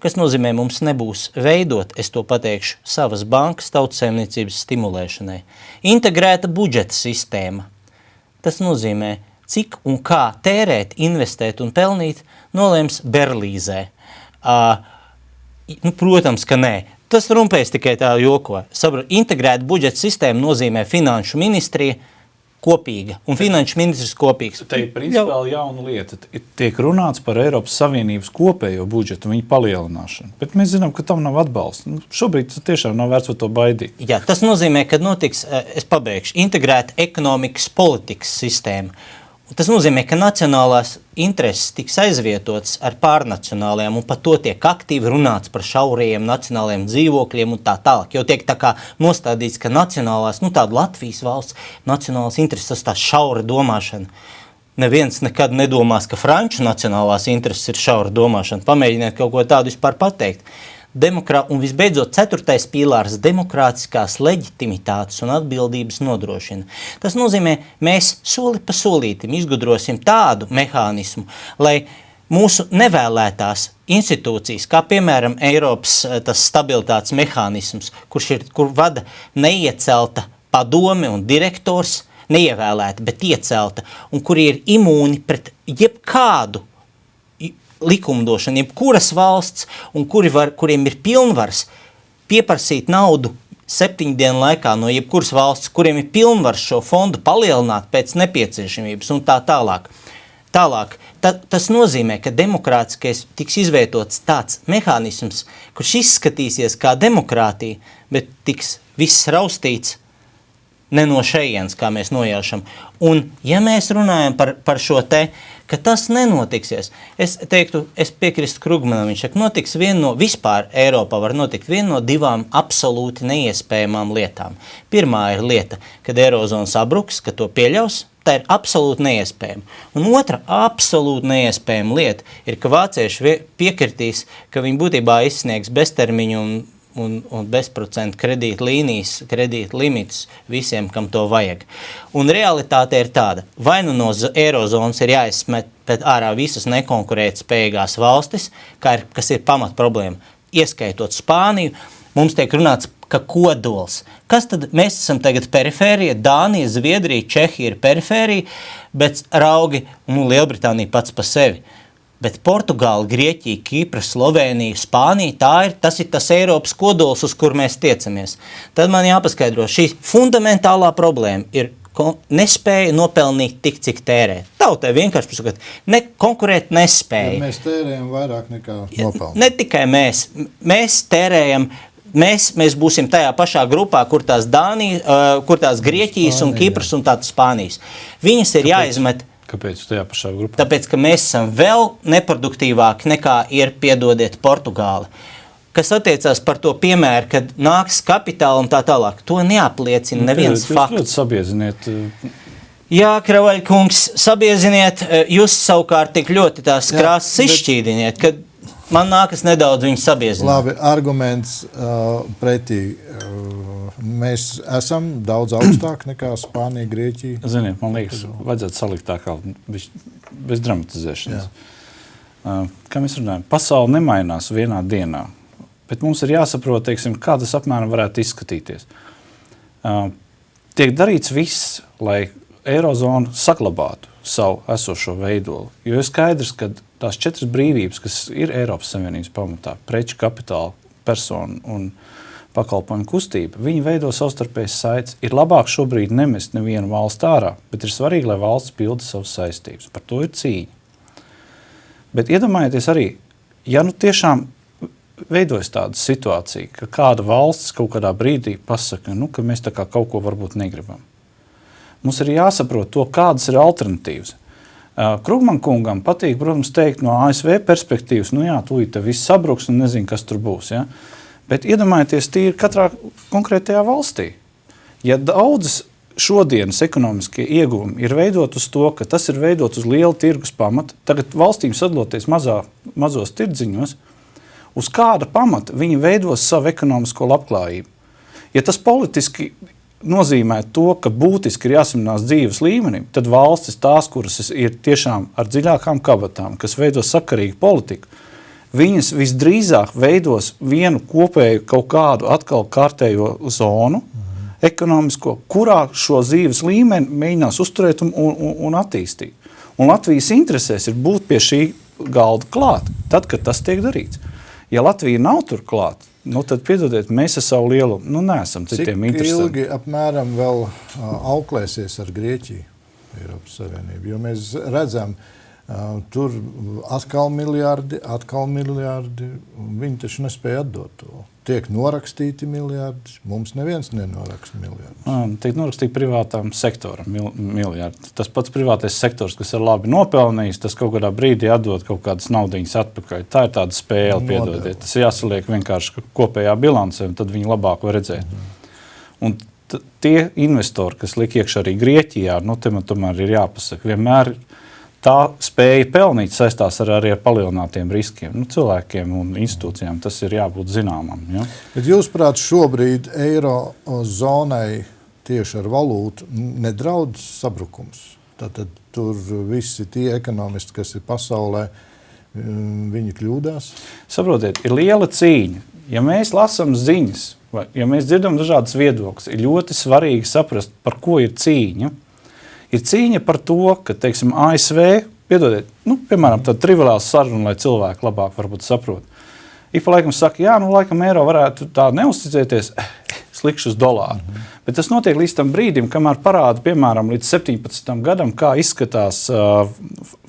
kas nozīmē mums nebūs veidot, es to pateikšu, savas bankas tautsaimniecības stimulēšanai. Integrēta budžeta sistēma. Tas nozīmē, cik un kā tērēt, investēt un pelnīt, nolēms Berlīzē. Protams, ka nē. Tas Rumpējs tikai tā joko. Integrēta budžeta sistēma nozīmē finanšu ministrija kopīga un finanšu ministrs kopīgs. Te ir principāli jauna lieta. Tiek runāts par Eiropas Savienības kopējo budžetu, viņu palielināšanu. Bet mēs zinām, ka tam nav atbalsta. Šobrīd tiešām nav vērts par to baidīt. Jā, tas nozīmē, ka notiks, es pabeigšu, integrēta ekonomikas politikas sistēma. Tas nozīmē, ka nacionālās intereses tiks aizvietotas ar pārnacionālajām un par to tiek aktīvi runāts par šaurajiem nacionālajiem dzīvokļiem un tā tālāk. Jo tiek tā kā nostādīts, ka nacionālās, tāda Latvijas valsts nacionālās intereses, tas tā šaura domāšana. Neviens nekad nedomās, ka franču nacionālās intereses ir šaura domāšana. Pamēģiniet kaut ko tādu vispār pateikt. Un visbeidzot, 4. pīlārs demokrātiskās leģitimitātes un atbildības nodrošina. Tas nozīmē, mēs soli pa solītim izgudrosim tādu mehānismu, lai mūsu nevēlētās institūcijas, kā piemēram Eiropas tas stabilitātes mehānisms, kur vada neiecelta padome un direktors, neievēlēta, bet iecelta, un kuri ir imūni pret jebkādu likumdošana, jebkuras valsts, un kuriem ir pilnvars pieprasīt naudu 7 dienu laikā no jebkuras valsts, kuriem ir pilnvars šo fondu palielināt pēc nepieciešamības un tā tālāk. Tas nozīmē, ka demokrātiskais tiks izveidots tāds mehānisms, kurš izskatīsies kā demokrātija, bet tiks viss raustīts ne no šejienes, kā mēs nojaušam. Un, ja mēs runājam par šo te, ka tas nenotiksies, es piekristu Krugmanam, viņš saka, vispār Eiropā var notikt viena no 2 absolūti neiespējamām lietām. Pirmā ir lieta, kad Eirozona sabruks, ka to pieļaus, tā ir absolūti neiespējama. Un otra absolūti neiespējama lieta ir, ka vācieši piekritīs, ka viņi būtībā izsniegs beztermiņu un bezprocentu kredīt limitus visiem, kam to vajag. Un realitāte ir tāda, vai no Eirozonas ir jāizsmet pēc ārā visas nekonkurēt spējīgās valstis, kas ir pamat problēma, ieskaitot Spāniju, mums tiek runāts, ka kodols. Kas tad? Mēs esam tagad perifērija, Dānija, Zviedrija, Čehija ir perifērija, bet raugi un Lielbritānija pats pa sevi. Bet Portugāla, Grieķija, Kipra, Slovēnija, Spānija, tas ir tas Eiropas kodols, uz kur mēs tiecamies. Tad man jāpaskaidro, šī fundamentālā problēma ir nespēja nopelnīt tik, cik tērē. Tautai vienkārši pasakot, konkurēt nespēja. Ja mēs tērējam vairāk nekā nopelnām. Ne tikai mēs tērējam, mēs būsim tajā pašā grupā, kur tās Grieķijas un Kipras un tādas Spānijas. Viņas ir jāizmet. Kāpēc tajā pašā grupā? Tāpēc, ka mēs esam vēl neproduktīvāki nekā ir, piedodiet, Portugāla. Kas attiecās par to piemēru, kad nāks kapitāla un tā tālāk. To neapliecina neviens fakts. Jūs ļoti sabieziniet. Jā, Kravaļkungs, sabieziniet, jūs savukārt tik ļoti tās krāsas izšķīdiniet, kad man nākas nedaudz viņu sabiezināt. Labi, arguments pretī. Mēs esam daudz augstāk nekā Spānija, Grieķija. Ziniet, man liekas, vajadzētu salikt tā kā bez dramatizēšanas. Kā mēs runājam, pasaule nemainās vienā dienā, bet mums ir jāsaprot, teiksim, kā tas apmēram varētu izskatīties. Tiek darīts viss, lai Eirozona saglabātu savu esošo veidolu, jo ir skaidrs, ka tās 4 brīvības, kas ir Eiropas Savienības pamatā, preču, kapitāla, personu un pakalpojumu kustība, viņi veido savstarpējas saites. Ir labāk šobrīd nemest nevienu valstu ārā, bet ir svarīgi, lai valsts pilda savas saistības. Par to ir cīņa. Bet iedomājieties arī, ja tiešām veidojas tāda situācija, ka kāda valsts kaut kādā brīdī pasaka, ka mēs tā kā kaut ko varbūt negribam. Mums ir jāsaprot to, kādas ir alternatīvas. Krugman kungam patīk, protams, teikt no ASV perspektīvas, tūlīt te viss sabruks un nezinu, kas tur būs. Ja? Bet iedomājieties tīri katrā konkrētajā valstī. Ja daudzas šodienas ekonomiskie ieguvumi ir veidot uz to, ka tas ir veidot uz liela tirgus pamata, tagad valstīm sadaloties mazos tirdziņos, uz kāda pamata viņi veidos savu ekonomisko labklājību. Ja tas politiski nozīmē to, ka būtiski ir jāsamazinās dzīves līmenim, tad valstis tās, kuras ir tiešām ar dziļākām kabatām, kas veido sakarīgu politiku, viņas visdrīzāk veidos vienu kopēju kaut kādu atkal kārtējo zonu, ekonomisko, kurā šo dzīves līmeni mēģinās uzturēt un attīstīt. Un Latvijas interesēs ir būt pie šī galda klāt, tad, kad tas tiek darīts. Ja Latvija nav tur klāt, tad piedodiet, mēs ar savu lielumu, neesam citiem interesanti. Cik ilgi apmēram vēl auklēsies ar Grieķiju, Eiropas Savienību? Jo mēs redzam, tur atkal miljardi, un viņi taču nespēja atdot to. Tiek norakstīti miljardi, mums neviens nenoraksta miljardus. Tiek norakstīti privātām sektoram miljardi. Tas pats privātais sektors, kas ir labi nopelnījis, tas kaut kādā brīdī atdod kaut kādas naudiņas atpakaļ. Tā ir tāda spēle, piedodiet. Tas jāsaliek vienkārši kopējā bilancē, un tad viņi labāk var redzēt. Un tie investori, kas liek iekšā arī Grieķijā, te man tomēr ir jāpasaka, vienmēr tā spēja pelnīt saistās arī ar palielinātiem riskiem. Cilvēkiem un institūcijām tas ir jābūt zināmam. Ja? Bet jūsuprāt, šobrīd eirozonai tieši ar valūtu nedraud sabrukums? Tātad tur visi tie ekonomisti, kas ir pasaulē, viņi kļūdās? Saprotiet, ir liela cīņa. Ja mēs lasām ziņas, vai ja mēs dzirdam dažādas viedokļas, ir ļoti svarīgi saprast, par ko ir cīņa. Ir cīņa par to, ka, teiksim, ASV, piedodiet, piemēram, tāda triviāla saruna, lai cilvēki labāk varbūt saprot. Ik pa laikam saka, laikam eiro varētu tā neuzticēties, slikšu uz dolāru. Bet tas notiek līdz tam brīdim, kamēr parāda, piemēram, līdz 17. gadam, kā izskatās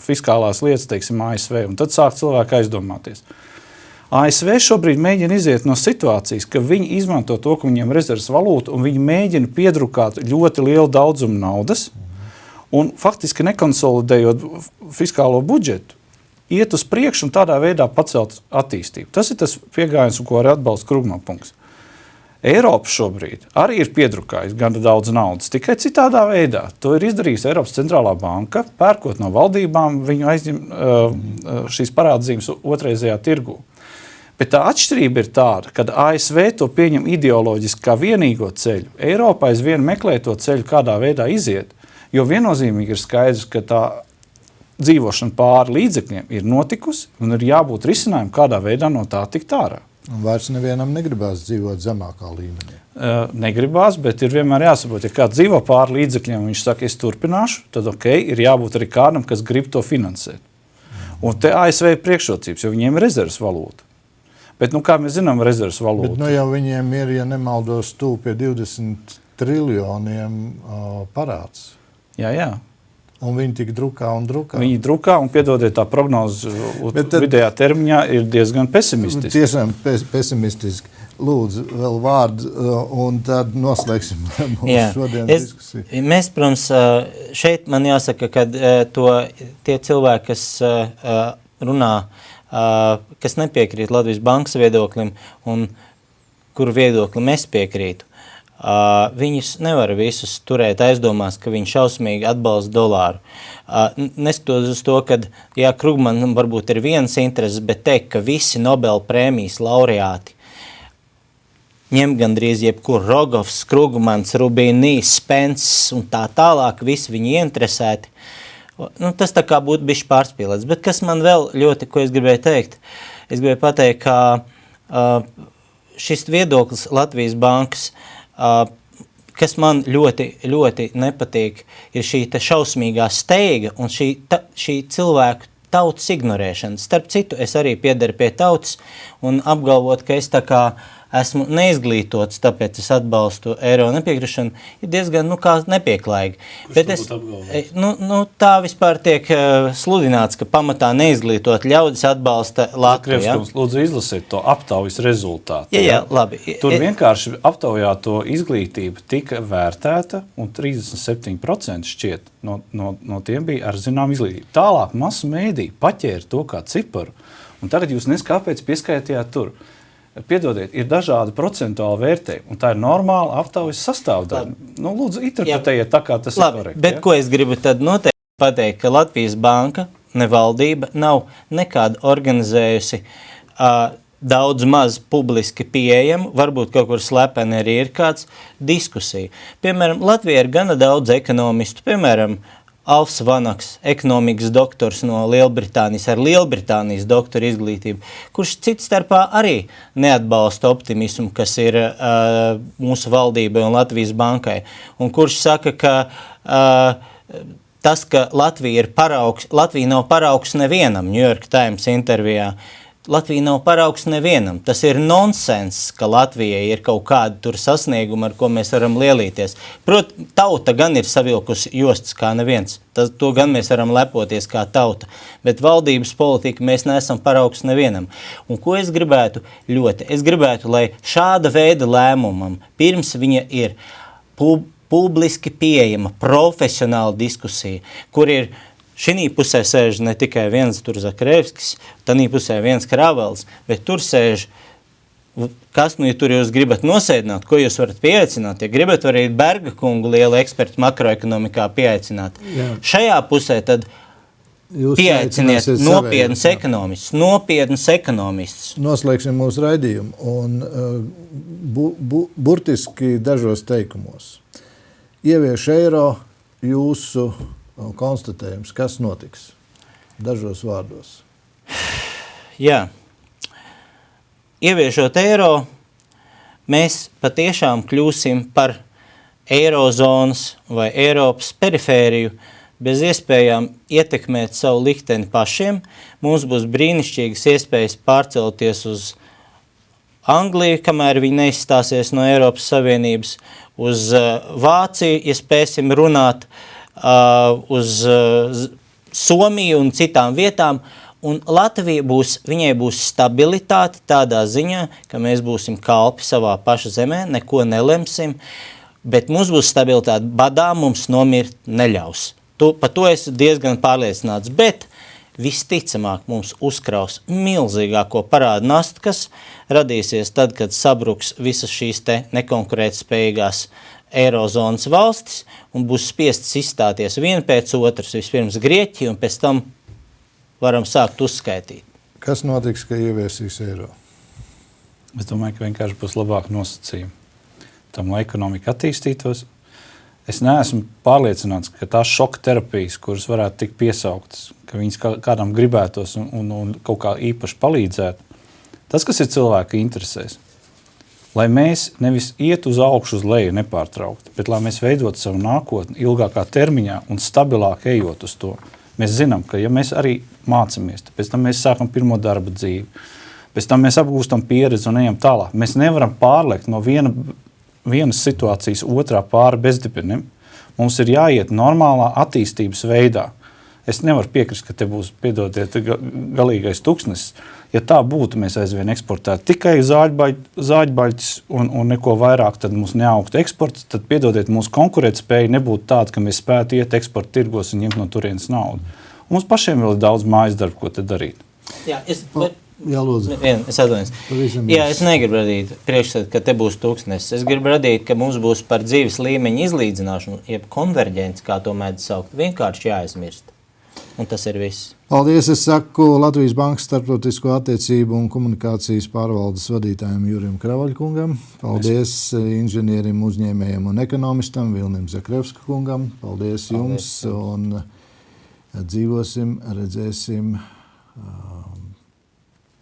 fiskālās lietas, teiksim, ASV, un tad sāk cilvēki aizdomāties. ASV šobrīd mēģina iziet no situācijas, ka viņi izmanto to, ka viņiem rezerves valūta, un viņi mēģina piedrukāt ļoti lielu daudzumu naudas, un faktiski nekonsolidējot fiskālo budžetu, iet uz priekšu un tādā veidā pacelt attīstību. Tas ir tas piegājiens, ko arī atbalsta Krugman kungs. Eiropa šobrīd arī ir piedrukājusi gana daudz naudas, tikai citādā veidā. To ir izdarījusi Eiropas centrālā banka, pērkot no valdībām viņu aizņem šīs parādzīmes otrreizējā tirgū. Bet tā atšķirība ir tāda, kad ASV to pieņem ideoloģiski kā vienīgo ceļu. Eiropa aizvien meklē to ceļu, kādā veidā iziet. Jo viennozīmīgi ir skaidrs, ka tā dzīvošana pāri līdzekļiem ir notikusi un ir jābūt risinājumu, kādā veidā no tā tikt ārā. Un vairs nevienam negribās dzīvot zemākā līmenī. Negribās, bet ir vienmēr jāsaprot, ja kāds dzīvo pāri līdzekļiem, viņš saka, es turpināšu, tad ir jābūt arī kādam, kas grib to finansēt. Un te ASV ir priekšrocības, jo viņiem ir rezerves valūta. Bet, kā mēs zinām, rezerves valūta. Bet, jau viņiem ir, ja nemaldos, tuvu pie 20 triljoniem parāds. Jā. Un viņi tik drukā un drukā. Viņi drukā un, piedodiet, tā prognoze vidējā termiņā ir diezgan pesimistiska. Tiešām pesimistiski. Lūdzu, vēl vārdu, un tad noslēgsim mūsu šodienas diskusiju. Mēs, protams, šeit man jāsaka, ka tie cilvēki, kas runā, kas nepiekrīt Latvijas bankas viedoklim un kuru viedoklim es piekrītu, viņus nevar visus turēt aizdomās, ka viņi šausmīgi atbalsta dolāru. Neskatoties uz to, ka Krugman varbūt ir viens intereses, bet teikt, ka visi Nobel prēmijas laureāti ņem gandrīz jebkur Rogovs, Krugmans, Rubīnīs, Spence un tā tālāk, visi viņi interesēti. Tas tā kā būtu bišķi pārspīlēts. Bet kas man vēl ļoti, ko es gribēju teikt? Es gribēju pateikt, ka šis viedoklis Latvijas bankas, kas man ļoti, ļoti nepatīk, ir šī šausmīgā steiga un šī cilvēku tautas ignorēšana. Starp citu, es arī piederu pie tautas un apgalvot, ka es tā kā esmu neizglītots, tāpēc es atbalstu eiro nepiekrišanu, ir diezgan, kā nepieklājīgi. Bet tā vispār tiek sludināts, ka pamatā neizglītot ļaudis atbalsta Latviju. Ja? Lūdzu, izlasiet to aptaujas rezultātu. Jā, labi. Tur vienkārši aptaujāto izglītība tika vērtēta, un 37% šķiet no tiem bija ar zinām izglītību. Tālāk masu mēdī paķēra to kā ciparu, un tagad jūs kāpēc pieskaitījāt tur. Piedodiet, ir dažādi procentuāli vērtējumi, un tā ir normāla aptaujas sastāvdaļa. Lūdzu, interpretējiet tā, kā tas ir korekti. Bet ko es gribu tad noteikti pateikt, ka Latvijas banka, ne valdība, nav nekād organizējusi daudz maz publiski pieejamu, varbūt kaut kur slepeni arī ir kāds diskusija. Piemēram, Latvijā ir gana daudz ekonomistu, piemēram, Alfs Vanaks, ekonomikas doktors no Lielbritānijas, ar Lielbritānijas doktora izglītību, kurš cits starpā arī neatbalsta optimismu, kas ir mūsu valdībai un Latvijas bankai, un kurš saka, ka tas, ka Latvija nav paraugs nevienam, New York Times intervijā, Latvija nav paraugs nevienam. Tas ir nonsens, ka Latvijai ir kaut kāda tur sasnieguma, ar ko mēs varam lielīties. Tauta gan ir savilkusi jostas kā neviens. To gan mēs varam lepoties kā tauta. Bet valdības politika mēs neesam paraugs nevienam. Un ko es gribētu ļoti? Es gribētu, lai šāda veida lēmumam, pirms viņa ir publiski pieejama, profesionāla diskusija, kur ir šī pusē sēž ne tikai viens tur Zakrevskis, tanī pusē viens Kravels, bet tur sēž, kas ja tur jūs gribat nosēdināt, ko jūs varat pieaicināt, ja gribat arī Berga kungu lielu ekspertu makroekonomikā pieaicināt. Jā. Šajā pusē tad pieaiciniet nopietnus ekonomistus. Noslēgsim mūsu raidījumu un burtiski dažos teikumos. Ievieš eiro jūsu konstatējums, kas notiks? Dažos vārdos. Jā. Ieviešot eiro, mēs patiešām kļūsim par eirozonas vai Eiropas perifēriju bez iespējām ietekmēt savu likteni pašiem. Mums būs brīnišķīgas iespējas pārcelties uz Angliju, kamēr viņi neizstāsies no Eiropas Savienības, uz Vāciju, ja spēsim runāt, uz Somiju un citām vietām, un viņai būs stabilitāte tādā ziņā, ka mēs būsim kalpi savā paša zemē, neko nelemsim, bet mums būs stabilitāte, badā mums nomirt neļaus. Par to es diezgan pārliecināts, bet visticamāk mums uzkraus milzīgāko parādu nastu, kas radīsies tad, kad sabruks visas šīs te nekonkurētspējīgās Eirozonas valstis un būs spiestas izstāties viena pēc otras, vispirms Grieķija un pēc tam varam sākt uzskaitīt. Kas notiks, ka ieviesīs eiro? Es domāju, ka vienkārši būs labāk nosacījumi tam, lai ekonomika attīstītos. Es neesmu pārliecināts, ka tās šoka terapijas, kuras varētu tikt piesauktas, ka viņas kādam gribētos un kaut kā īpaši palīdzētu, tas, kas ir cilvēka interesēs, lai mēs nevis iet uz augšu, uz leju nepārtraukti, bet lai mēs veidotu savu nākotni ilgākā termiņā un stabilāk ejot uz to. Mēs zinām, ka ja mēs arī mācamies, pēc tam mēs sākam pirmo darba dzīvi, pēc tam mēs apgūstam pieredzi un ejam tālāk. Mēs nevaram pārliekt no vienas situācijas otrā pāri bezdibinem. Mums ir jāiet normālā attīstības veidā. Es nevaru piekrist, ka te būs, piedodiet, galīgais tuksnesis. Ja tā būtu, mēs aizvien eksportētu tikai zāģbaļķis un neko vairāk, tad mums neaugtu eksports, tad, piedodiet, mūsu konkurētspēja nebūtu tāda, ka mēs spētu iet eksporta tirgos un ņemt no turienes naudu. Un mums pašiem vēl ir daudz mājas darbu, ko te darīt. Jā, lūdzu. Es atvainojos. Jā, es negribu radīt priekšstatu, ka te būs tūkstnesis. Es gribu radīt, ka mums būs par dzīves līmeņa izlīdzināšanu, jeb konverģents, kā to mēdz saukt, vienkārši jāaizmirst. Un tas ir viss. Paldies, es saku Latvijas Bankas starptautisko attiecību un komunikācijas pārvaldes vadītājiem Jurim Kravaļkungam. Paldies inženierim, uzņēmējiem un ekonomistam Vilnim Zakrevska kungam. Paldies jums un dzīvosim, redzēsim.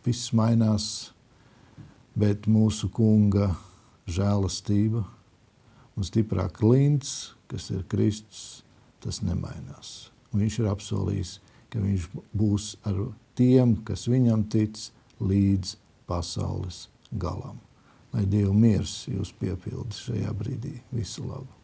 Viss mainās, bet mūsu kunga žēlastība un stiprā klints, kas ir Kristus, tas nemainās. Viņš ir apsolījis, ka viņš būs ar tiem, kas viņam tic, līdz pasaules galam. lai Dieva miers jūs piepildi šajā brīdī. Visu labu!